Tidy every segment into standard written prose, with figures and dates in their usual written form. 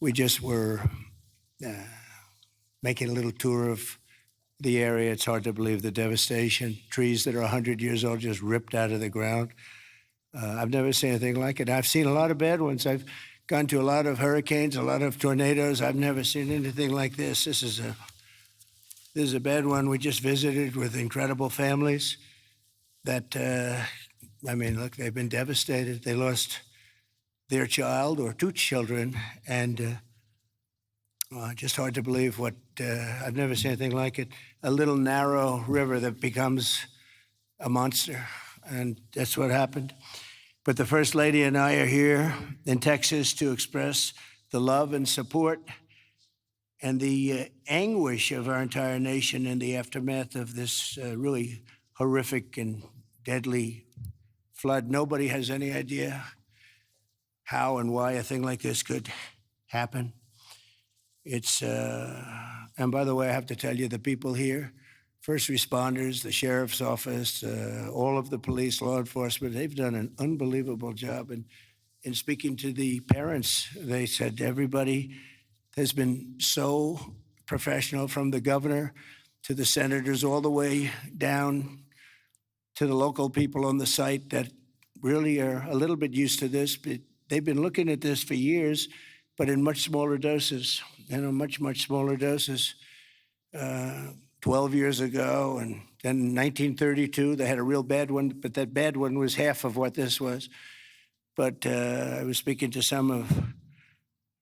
We just were making a little tour of the area. It's hard to believe the devastation. Trees that are 100 years old just ripped out of the ground. I've never seen anything like it. I've seen a lot of bad ones. I've gone to a lot of hurricanes, a lot of tornadoes. I've never seen anything like this. This is a bad one. We just visited with incredible families that, look, they've been devastated. They lost their child or two children, and just hard to believe what, I've never seen anything like it. A little narrow river that becomes a monster, and that's what happened. But the First Lady and I are here in Texas to express the love and support and the anguish of our entire nation in the aftermath of this really horrific and deadly flood. Nobody has any idea how and why a thing like this could happen. It's, and by the way, I have to tell you, the people here, first responders, the sheriff's office, all of the police, law enforcement, they've done an unbelievable job. And in speaking to the parents, they said everybody has been so professional, from the governor to the senators, all the way down to the local people on the site that really are a little bit used to this. But they've been looking at this for years, but in much smaller doses, much, much smaller doses. 12 years ago, and then in 1932, they had a real bad one, but that bad one was half of what this was. But I was speaking to some of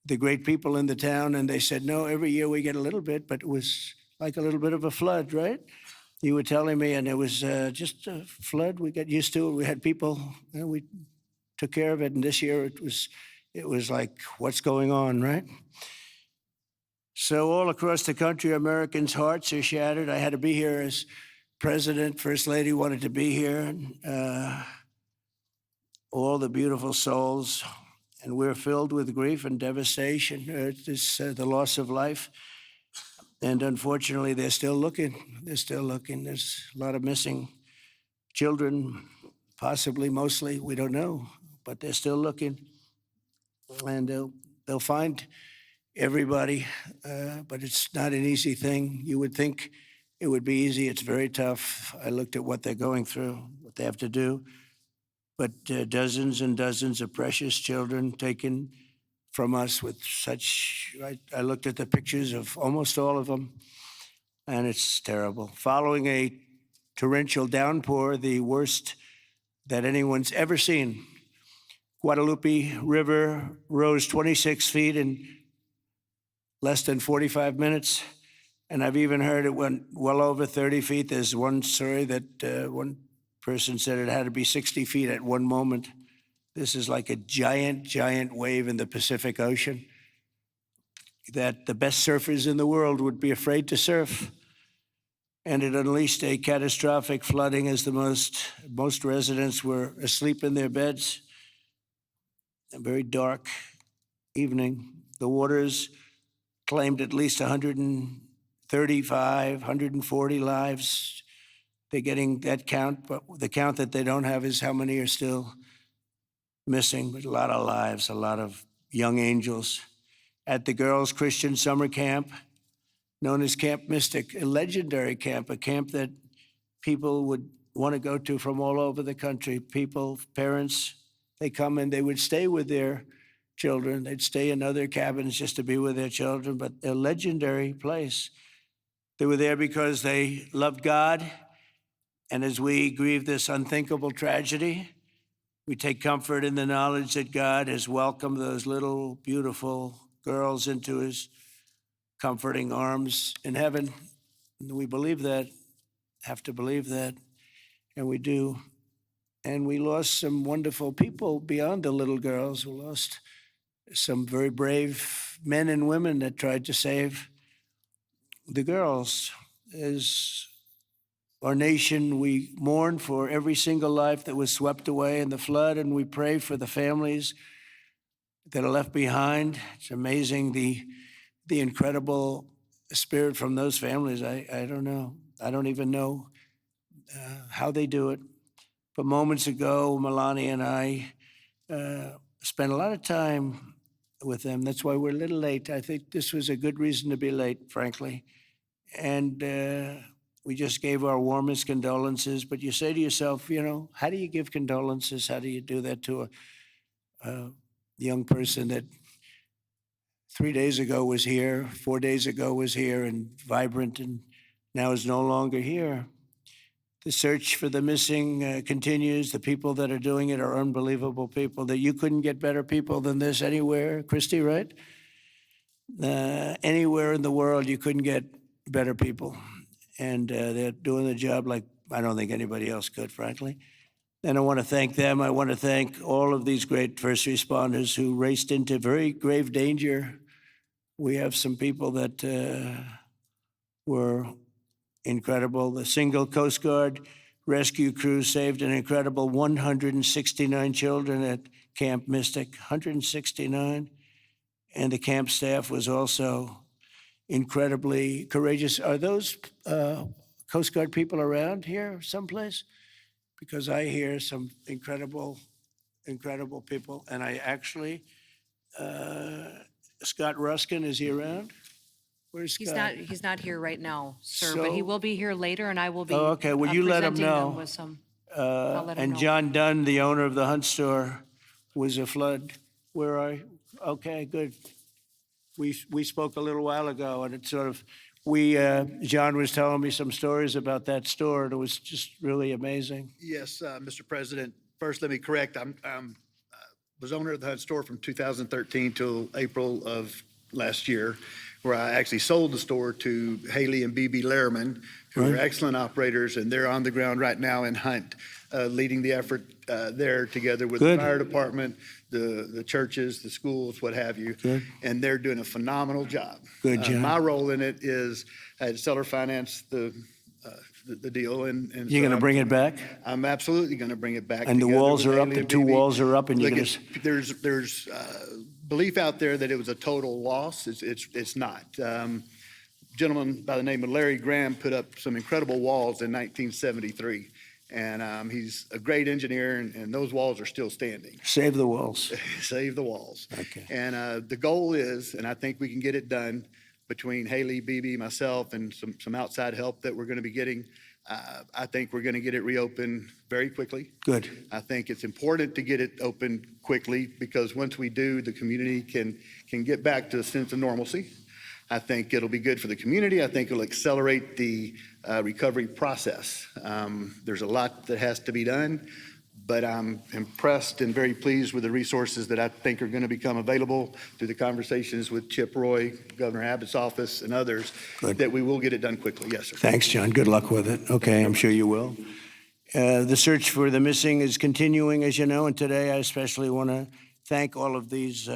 the great people in the town, and they said, no, every year we get a little bit, but it was like a little bit of a flood, right? You were telling me, and it was just a flood. We got used to it. We had people, we took care of it, and this year it was like, what's going on, right? So all across the country, Americans' hearts are shattered. I had to be here as president. First Lady wanted to be here. And, all the beautiful souls, and we're filled with grief and devastation. It's the loss of life. And unfortunately, they're still looking. They're still looking. There's a lot of missing children, possibly, mostly, we don't know, but they're still looking. And they'll find everybody, but it's not an easy thing. You would think it would be easy. It's very tough. I looked at what they're going through, what they have to do. But dozens and dozens of precious children taken from us with such, I looked at the pictures of almost all of them, and it's terrible. Following a torrential downpour, the worst that anyone's ever seen, Guadalupe River rose 26 feet in less than 45 minutes. And I've even heard it went well over 30 feet. There's one story that one person said it had to be 60 feet at one moment. This is like a giant, giant wave in the Pacific Ocean that the best surfers in the world would be afraid to surf. And it unleashed a catastrophic flooding as most residents were asleep in their beds. A very dark evening. The waters claimed at least 135, 140 lives. They're getting that count, but the count that they don't have is how many are still missing. But a lot of lives, a lot of young angels. At the girls' Christian summer camp, known as Camp Mystic, a legendary camp, a camp that people would want to go to from all over the country. People, parents, they come and they would stay with their children. They'd stay in other cabins just to be with their children, but a legendary place. They were there because they loved God. And as we grieve this unthinkable tragedy, we take comfort in the knowledge that God has welcomed those little, beautiful girls into his comforting arms in heaven. And we believe that, have to believe that, and we do. And we lost some wonderful people beyond the little girls. We lost some very brave men and women that tried to save the girls. As our nation, we mourn for every single life that was swept away in the flood, and we pray for the families that are left behind. It's amazing the incredible spirit from those families. I don't know. I don't even know how they do it. But moments ago, Melania and I spent a lot of time with them. That's why we're a little late. I think this was a good reason to be late, frankly. And we just gave our warmest condolences. But you say to yourself, how do you give condolences? How do you do that to a young person that 3 days ago was here, 4 days ago was here and vibrant, and now is no longer here? The search for the missing continues. The people that are doing it are unbelievable people. That you couldn't get better people than this anywhere, Christy, right? Anywhere in the world, you couldn't get better people. And they're doing the job like I don't think anybody else could, frankly. And I want to thank them. I want to thank all of these great first responders who raced into very grave danger. We have some people that were incredible. The single Coast Guard rescue crew saved an incredible 169 children at Camp Mystic, 169. And the camp staff was also incredibly courageous. Are those Coast Guard people around here someplace? Because I hear some incredible people. And I actually, Scott Ruskin, is he around? Where's Scott? He's not here right now, sir, but he will be here later, and I will be okay. Well, you let him know. With some, and John Dunn, the owner of the Hunt store, was a flood. Where are you? Okay, good. We spoke a little while ago, and it sort of, John was telling me some stories about that store, and it was just really amazing. Yes, Mr. President. First, let me correct. I was owner of the Hunt store from 2013 till April of last year, where I actually sold the store to Haley and BB Lehrman, who are excellent operators, and they're on the ground right now in Hunt, leading the effort there together with the fire department, the churches, the schools, what have you. And they're doing a phenomenal job. Good job. My role in it is I had to seller finance the deal. And you're going to bring it back? I'm absolutely going to bring it back. And the walls are up, the two walls are up, and you're going to... There's belief out there that it was a total loss. It's not. Gentleman by the name of Larry Graham put up some incredible walls in 1973. And he's a great engineer, and those walls are still standing. Save the walls. Save the walls. Okay. And the goal is, and I think we can get it done between Haley, BB, myself, and some outside help that we're going to be getting. I think we're going to get it reopened very quickly. Good. I think it's important to get it open quickly because once we do, the community can get back to a sense of normalcy. I think it'll be good for the community. I think it'll accelerate the recovery process. There's a lot that has to be done, but I'm impressed and very pleased with the resources that I think are going to become available through the conversations with Chip Roy, Governor Abbott's office, and others, that we will get it done quickly. Yes, sir. Thanks, John. Good luck with it. Okay, I'm sure you will. The search for the missing is continuing, as you know, and today I especially want to thank all of these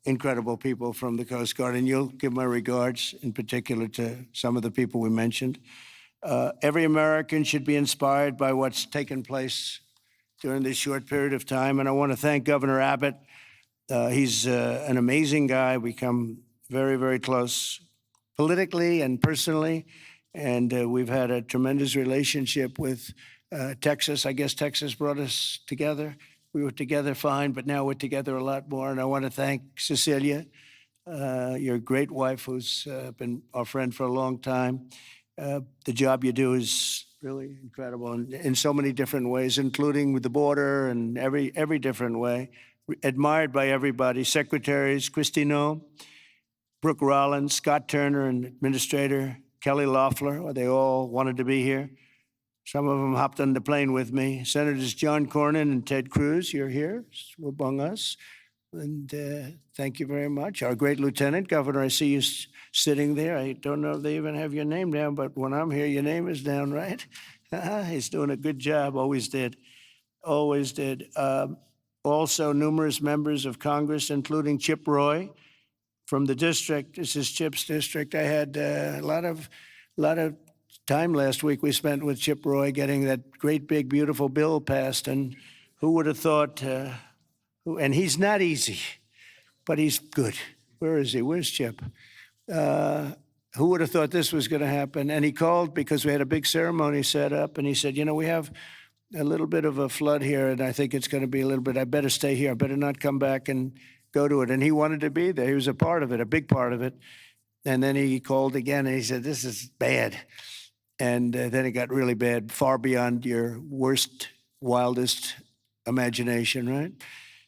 incredible people from the Coast Guard, and you'll give my regards in particular to some of the people we mentioned. Every American should be inspired by what's taken place during this short period of time, and I want to thank Governor Abbott. He's an amazing guy. We come very, very close politically and personally, and we've had a tremendous relationship with Texas. I guess Texas brought us together. We were together fine, but now we're together a lot more. And I want to thank Cecilia, your great wife, who's been our friend for a long time. The job you do is really incredible in so many different ways, including with the border and every different way. Admired by everybody. Secretaries, Christino, Brooke Rollins, Scott Turner, and Administrator Kelly Loeffler, they all wanted to be here. Some of them hopped on the plane with me. Senators John Cornyn and Ted Cruz, you're here among us. And thank you very much. Our great Lieutenant Governor, I see you sitting there. I don't know if they even have your name down, but when I'm here, your name is down, right? He's doing a good job, always did. Always did. Also, numerous members of Congress, including Chip Roy from the district. This is Chip's district. I had a lot of time last week we spent with Chip Roy getting that great, big, beautiful bill passed. And who would have thought, and he's not easy, but he's good. Where is he? Where's Chip? Who would have thought this was going to happen? And he called because we had a big ceremony set up, and he said, we have a little bit of a flood here, and I think it's going to be a little bit, I better stay here. I better not come back and go to it. And he wanted to be there. He was a part of it, a big part of it. And then he called again and he said, this is bad. And then it got really bad, far beyond your worst, wildest imagination, right?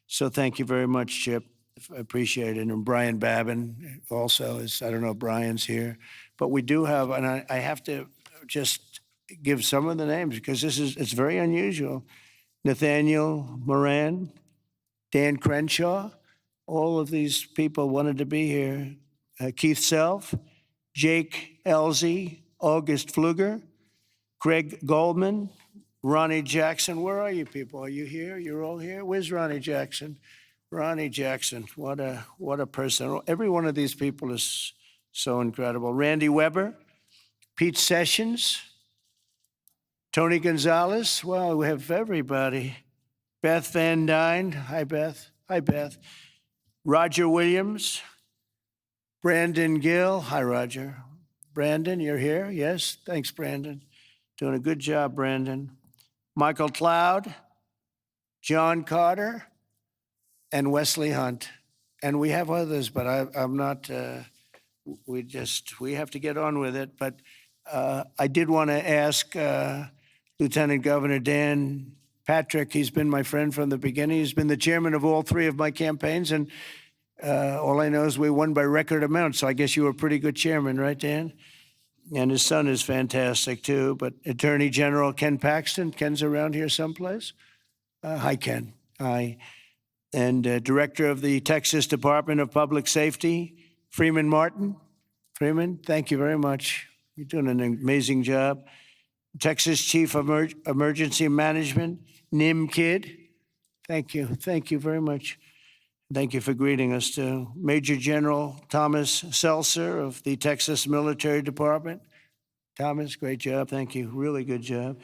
So thank you very much, Chip. I appreciate it. And Brian Babin also is, I don't know if Brian's here, but we do have, and I have to just give some of the names because it's very unusual. Nathaniel Moran, Dan Crenshaw, all of these people wanted to be here. Keith Self, Jake Elzey, August Pfluger, Greg Goldman, Ronnie Jackson. Where are you people? Are you here? You're all here? Where's Ronnie Jackson? Ronnie Jackson, what a person. Every one of these people is so incredible. Randy Weber, Pete Sessions, Tony Gonzalez. Well, we have everybody. Beth Van Dyne. Hi, Beth. Hi, Beth. Roger Williams. Brandon Gill. Hi, Roger. Brandon, you're here? Yes. Thanks, Brandon. Doing a good job, Brandon. Michael Cloud. John Carter. And Wesley Hunt. And we have others, but I'm not, we have to get on with it. But I did want to ask Lieutenant Governor Dan Patrick. He's been my friend from the beginning. He's been the chairman of all three of my campaigns. And all I know is we won by record amounts. So I guess you were a pretty good chairman, right, Dan? And his son is fantastic, too. But Attorney General Ken Paxton. Ken's around here someplace. Hi, Ken. Hi. And Director of the Texas Department of Public Safety, Freeman Martin. Freeman, thank you very much. You're doing an amazing job. Texas Chief of Emergency Management, Nim Kidd. Thank you. Thank you very much. Thank you for greeting us, too. Major General Thomas Seltzer of the Texas Military Department. Thomas, great job. Thank you. Really good job.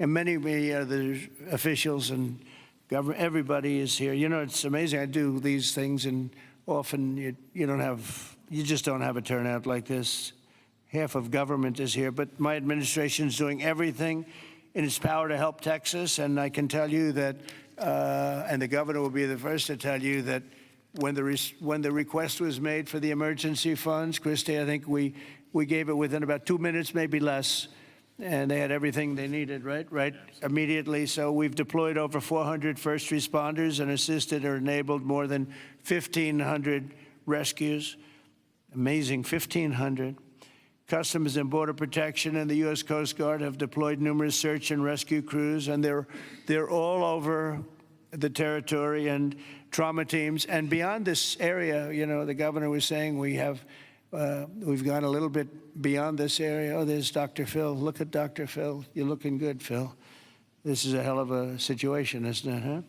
And many other officials and government, everybody is here. You know, it's amazing. I do these things, and often you just don't have a turnout like this. Half of government is here, but my administration is doing everything in its power to help Texas. And I can tell you that, and the governor will be the first to tell you that when the request was made for the emergency funds, Christy, I think we gave it within about 2 minutes, maybe less. And they had everything they needed, right? Immediately. So we've deployed over 400 first responders and assisted or enabled more than 1,500 rescues. Amazing, 1,500. Customs and Border Protection and the U.S. Coast Guard have deployed numerous search and rescue crews, and they're all over the territory, and trauma teams. And beyond this area, you know, the governor was saying we've gone a little bit beyond this area. Oh, there's Dr. Phil. Look at Dr. Phil. You're looking good, Phil. This is a hell of a situation, isn't it, huh?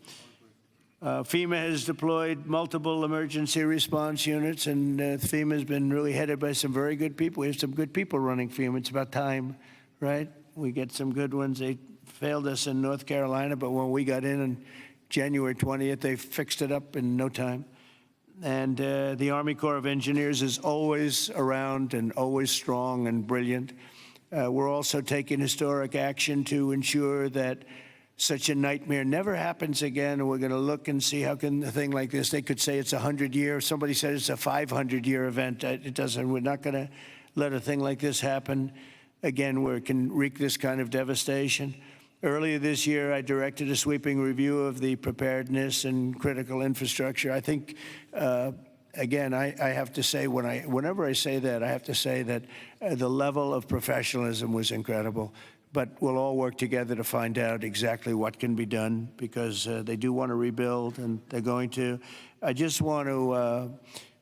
FEMA has deployed multiple emergency response units, and FEMA has been really headed by some very good people. We have some good people running FEMA. It's about time, right? We get some good ones. They failed us in North Carolina, but when we got in on January 20th, they fixed it up in no time. And the Army Corps of Engineers is always around and always strong and brilliant. We're also taking historic action to ensure that such a nightmare never happens again. And we're going to look and see how can a thing like this, they could say it's 100-year. Somebody said it's a 500-year event. It doesn't. We're not going to let a thing like this happen again where it can wreak this kind of devastation. Earlier this year, I directed a sweeping review of the preparedness and critical infrastructure. I think, again, I have to say, whenever I say that, I have to say that the level of professionalism was incredible. But we'll all work together to find out exactly what can be done because they do want to rebuild, and they're going to. I just want to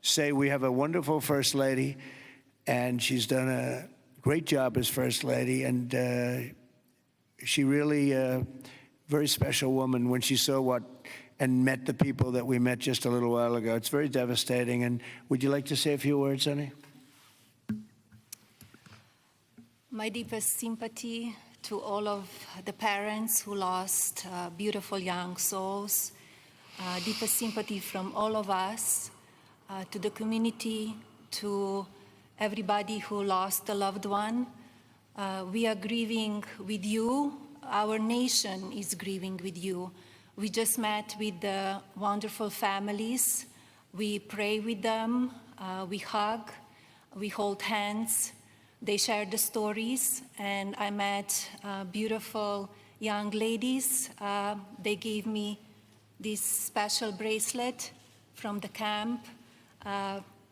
say we have a wonderful First Lady, and she's done a great job as First Lady, and she really, very special woman when she saw and met the people that we met just a little while ago. It's very devastating. And would you like to say a few words, honey? My deepest sympathy to all of the parents who lost beautiful young souls. Deepest sympathy from all of us to the community, to everybody who lost a loved one. We are grieving with you. Our nation is grieving with you. We just met with the wonderful families We pray with them, we hug, we hold hands. They share the stories, and I met beautiful young ladies. They gave me this special bracelet from the camp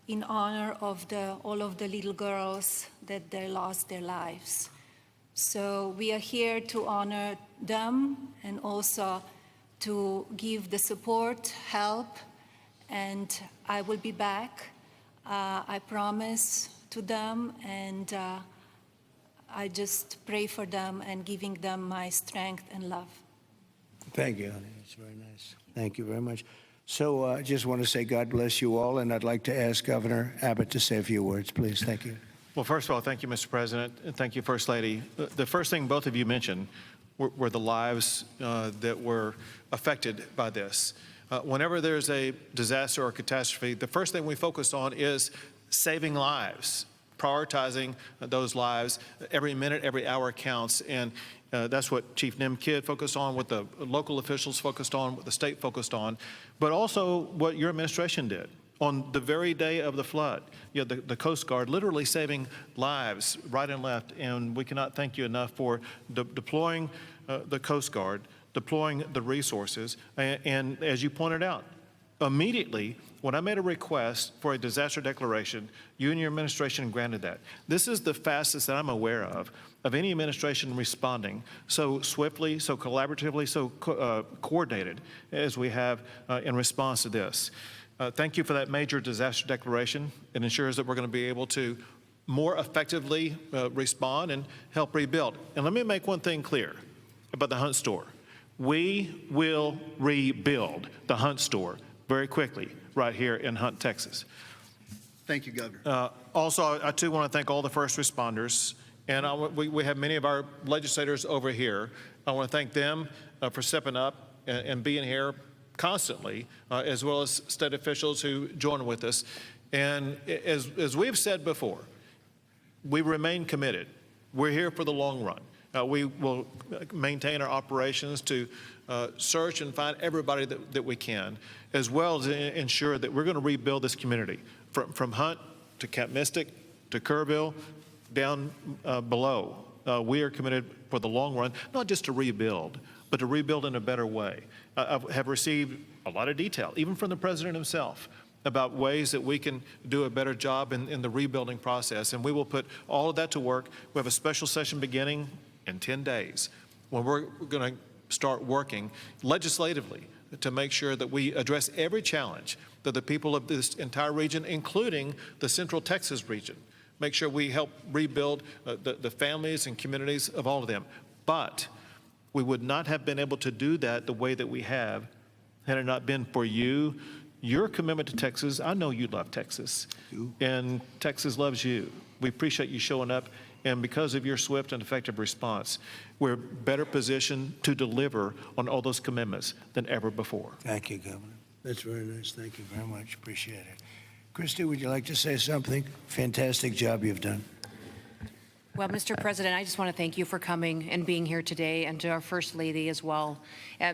in honor of all of the little girls that they lost their lives. So we are here to honor them and also to give the support, help, and I will be back. I promise to them, and I just pray for them and giving them my strength and love. Thank you, honey. It's very nice. Thank you very much. So I just want to say God bless you all, and I'd like to ask Governor Abbott to say a few words, please. Thank you. Well, first of all, thank you, Mr. President, and thank you, First Lady. The first thing both of you mentioned were the lives that were affected by this. Whenever there's a disaster or catastrophe, the first thing we focus on is saving lives, prioritizing those lives. Every minute, every hour counts, and that's what Chief Nim Kidd focused on, what the local officials focused on, what the state focused on, but also what your administration did. On the very day of the flood, you know, the Coast Guard literally saving lives right and left, and we cannot thank you enough for deploying the Coast Guard, deploying the resources, and as you pointed out, immediately when I made a request for a disaster declaration, you and your administration granted that. This is the fastest that I'm aware of any administration responding so swiftly, so collaboratively, so coordinated as we have in response to this. Thank you for that major disaster declaration. It ensures that we're going to be able to more effectively respond and help rebuild. And let me make one thing clear about the Hunt store. We will rebuild the Hunt store very quickly right here in Hunt, Texas. Thank you, Governor. Also, I too want to thank all the first responders, and we have many of our legislators over here. I want to thank them for stepping up and being here constantly, as well as state officials who join with us. And as we've said before, we remain committed. We're here for the long run. We will maintain our operations to search and find everybody that we can, as well as ensure that we're going to rebuild this community from Hunt to Camp Mystic to Kerrville down below. We are committed for the long run, not just to rebuild, but to rebuild in a better way. I have received a lot of detail, even from the president himself, about ways that we can do a better job in the rebuilding process, and we will put all of that to work. We have a special session beginning in 10 days when we're going to start working legislatively to make sure that we address every challenge that the people of this entire region, including the Central Texas region, make sure we help rebuild the families and communities of all of them. But we would not have been able to do that the way that we have had it not been for you, your commitment to Texas. I know you love Texas, and Texas loves you. We appreciate you showing up, and because of your swift and effective response, we're better positioned to deliver on all those commitments than ever before. Thank you, Governor. That's very nice. Thank you very much. Appreciate it. Christy, would you like to say something? Fantastic job you've done. Well, Mr. President, I just want to thank you for coming and being here today, and to our First Lady as well.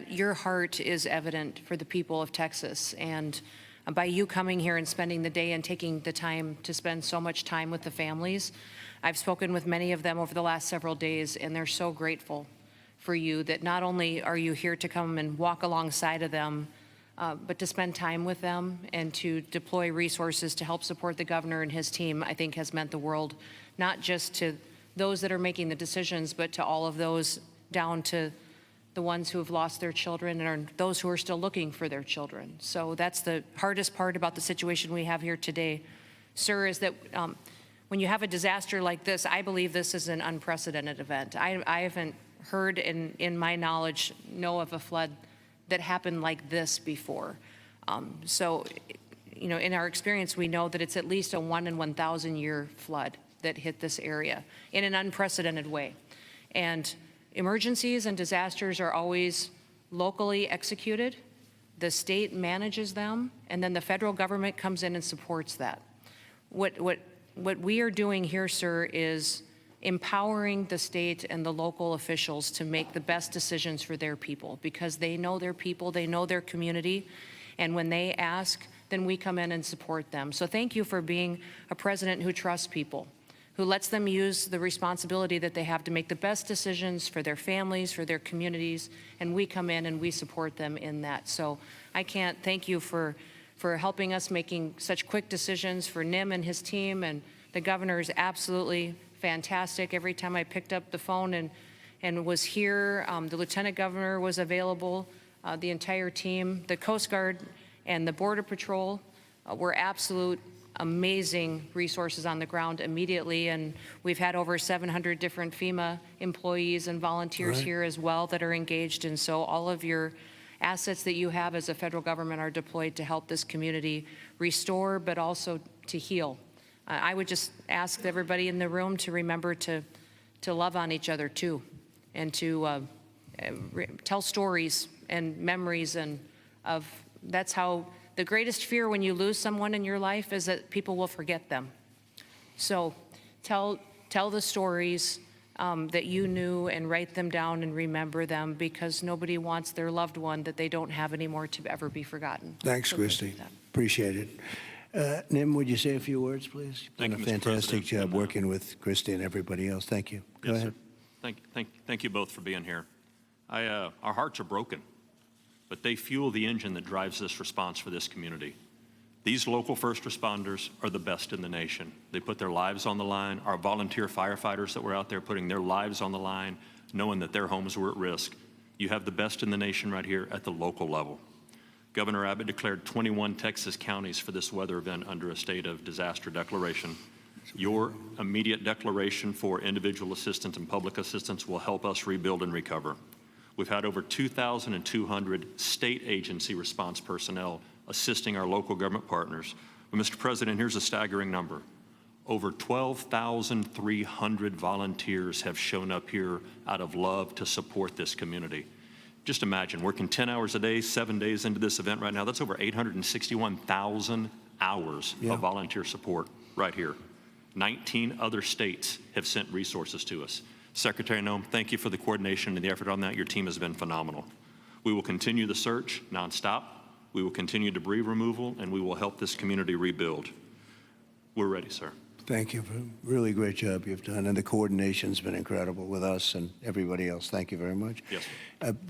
Your heart is evident for the people of Texas, and by you coming here and spending the day and taking the time to spend so much time with the families, I've spoken with many of them over the last several days, and they're so grateful for you that not only are you here to come and walk alongside of them, but to spend time with them and to deploy resources to help support the governor and his team, I think has meant the world, not just to those that are making the decisions, but to all of those down to the ones who have lost their children and are those who are still looking for their children. So that's the hardest part about the situation we have here today, sir, is that when you have a disaster like this, I believe this is an unprecedented event. I haven't heard in my knowledge, know of a flood that happened like this before. So, you know, in our experience, we know that it's at least a 1 in 1,000 year flood that hit this area in an unprecedented way. And emergencies and disasters are always locally executed. The state manages them, and then the federal government comes in and supports that. What we are doing here, sir, is empowering the state and the local officials to make the best decisions for their people, because they know their people, they know their community, and when they ask, then we come in and support them. So thank you for being a president who trusts people, who lets them use the responsibility that they have to make the best decisions for their families, for their communities, and we come in and we support them in that. So I can't thank you for helping us making such quick decisions, for Nim and his team, and the governor is absolutely fantastic. Every time I picked up the phone and was here, the lieutenant governor was available, the entire team, the Coast Guard and the Border Patrol were absolute amazing resources on the ground immediately, and we've had over 700 different FEMA employees and volunteers here as well that are engaged, and so all of your assets that you have as a federal government are deployed to help this community restore, but also to heal. I would just ask everybody in the room to remember to love on each other too, and to tell stories and memories, and that's how the greatest fear when you lose someone in your life is that people will forget them. So tell the stories that you knew and write them down and remember them, because nobody wants their loved one that they don't have anymore to ever be forgotten. Thanks, So Christy. thank you for that. Appreciate it. Nim, would you say a few words, please? You've Thank done you, a Mr. fantastic President. job working with Christy and everybody else. Thank you. Go Yes, ahead. sir. Thank you both for being here. Our hearts are broken, but they fuel the engine that drives this response for this community. These local first responders are the best in the nation. They put their lives on the line. Our volunteer firefighters that were out there putting their lives on the line, knowing that their homes were at risk. You have the best in the nation right here at the local level. Governor Abbott declared 21 Texas counties for this weather event under a state of disaster declaration. Your immediate declaration for individual assistance and public assistance will help us rebuild and recover. We've had over 2,200 state agency response personnel assisting our local government partners. But Mr. President, here's a staggering number. Over 12,300 volunteers have shown up here out of love to support this community. Just imagine, working 10 hours a day, 7 days into this event right now, that's over 861,000 hours of volunteer support right here. 19 other states have sent resources to us. Secretary Noem, thank you for the coordination and the effort on that. Your team has been phenomenal. We will continue the search nonstop. We will continue debris removal, and we will help this community rebuild. We're ready, sir. Thank you for a really great job you've done, and the coordination's been incredible with us and everybody else. Thank you very much. Yes,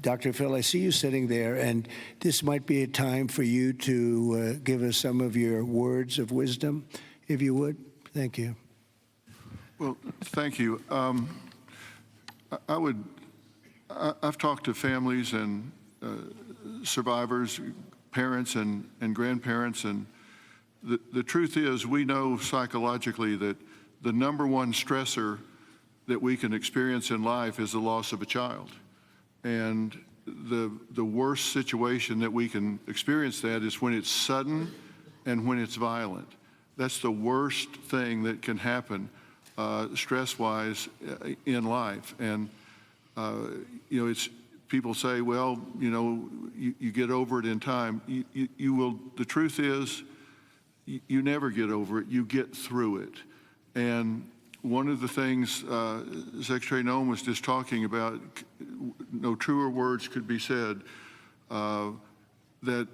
Dr. Phil, I see you sitting there, and this might be a time for you to give us some of your words of wisdom, if you would. Thank you. Well, thank you. I've talked to families and survivors, parents and grandparents, and the truth is we know psychologically that the number one stressor that we can experience in life is the loss of a child. And the worst situation that we can experience that is when it's sudden and when it's violent. That's the worst thing that can happen stress-wise in life. And you know, it's people say, well, you know, you get over it in time. You will. The truth is, you never get over it. You get through it. And one of the things Secretary Noem was just talking about, no truer words could be said, that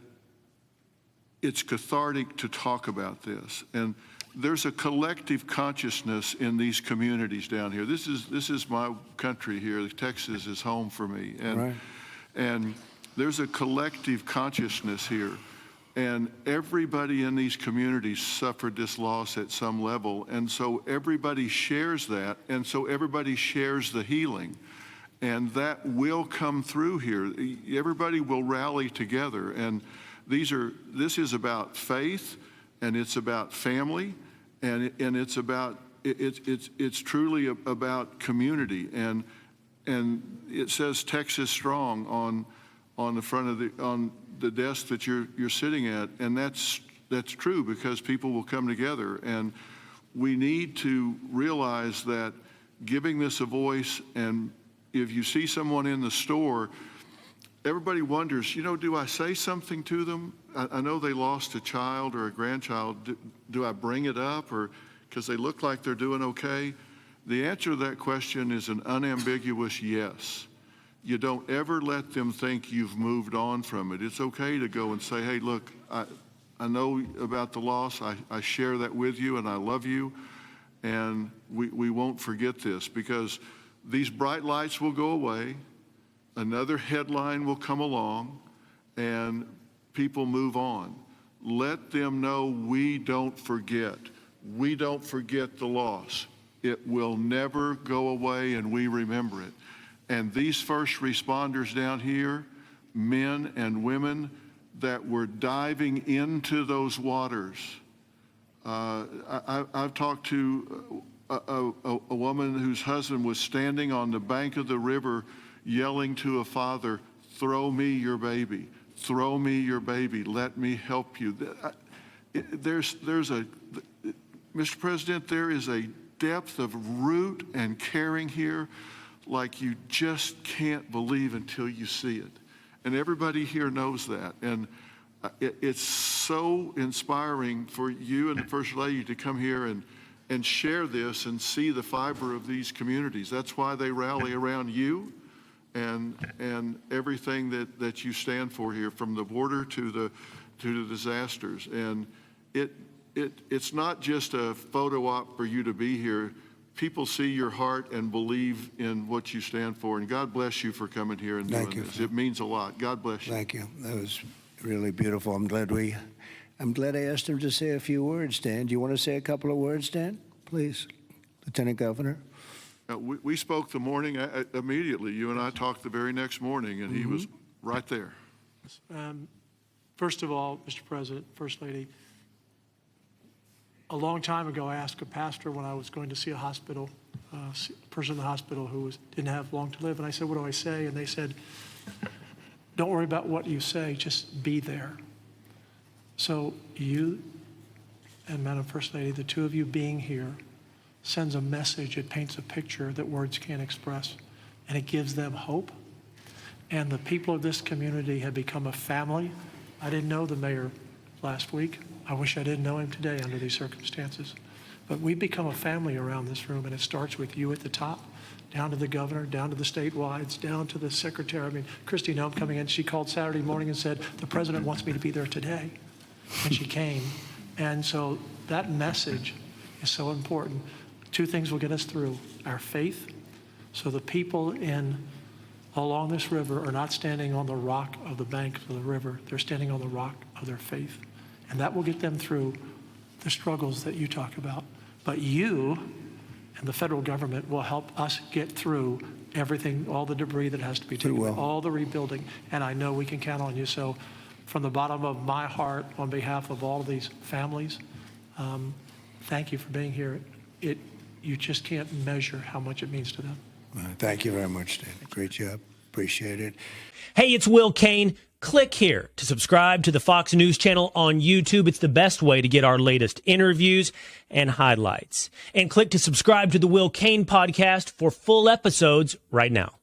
it's cathartic to talk about this. And there's a collective consciousness in these communities down here. This is my country here. Texas is home for me. And there's a collective consciousness here. And everybody in these communities suffered this loss at some level. And so everybody shares that. And so everybody shares the healing. And that will come through here. Everybody will rally together. And this is about faith, and it's about family, and it's about it's truly about community. And it says Texas Strong on the front of the desk that you're sitting at, and that's true, because people will come together. And we need to realize that giving this a voice, and if you see someone in the store, everybody wonders, you know, do I say something to them? I know they lost a child or a grandchild. Do I bring it up, or because they look like they're doing okay? The answer to that question is an unambiguous yes. You don't ever let them think you've moved on from it. It's okay to go and say, hey, look, I know about the loss. I share that with you, and I love you. And we won't forget this, because these bright lights will go away. Another headline will come along, and people move on. Let them know we don't forget. We don't forget the loss. It will never go away, and we remember it. And these first responders down here, men and women that were diving into those waters. I've talked to a woman whose husband was standing on the bank of the river yelling to a father, "Throw me your baby, throw me your baby, let me help you." Mr. President, there is a depth of root and caring here like you just can't believe until you see it. And everybody here knows that. And it's so inspiring for you and the First Lady to come here and share this and see the fiber of these communities. That's why they rally around you and everything that you stand for here, from the border to the disasters. And it's not just a photo op for you to be here. People see your heart and believe in what you stand for. And God bless you for coming here and doing this. It means a lot. God bless you. Thank you. That was really beautiful. I'm glad I asked him to say a few words, Dan. Do you want to say a couple of words, Dan? Please, Lieutenant Governor. We spoke the morning immediately. You and I talked the very next morning, and he was right there. First of all, Mr. President, First Lady, a long time ago, I asked a pastor when I was going to see a person in the hospital who didn't have long to live, and I said, "What do I say?" And they said, "Don't worry about what you say, just be there." So you and Madam First Lady, the two of you being here, sends a message. It paints a picture that words can't express, and it gives them hope. And the people of this community have become a family. I didn't know the mayor last week. I wish I didn't know him today under these circumstances. But we've become a family around this room, and it starts with you at the top, down to the governor, down to the statewide, down to the secretary. I mean, Christy Nome coming in, she called Saturday morning and said, "The president wants me to be there today." And she came. And so that message is so important. Two things will get us through: our faith. So the people along this river are not standing on the rock of the bank of the river. They're standing on the rock of their faith. And that will get them through the struggles that you talk about. But you and the federal government will help us get through everything, all the debris that has to be taken, all the rebuilding. And I know we can count on you. So from the bottom of my heart, on behalf of all of these families, thank you for being here. You just can't measure how much it means to them. Thank you very much, Dan. Great job. Appreciate it. Hey, it's Will Kane. Click here to subscribe to the Fox News channel on YouTube. It's the best way to get our latest interviews and highlights. And click to subscribe to the Will Kane podcast for full episodes right now.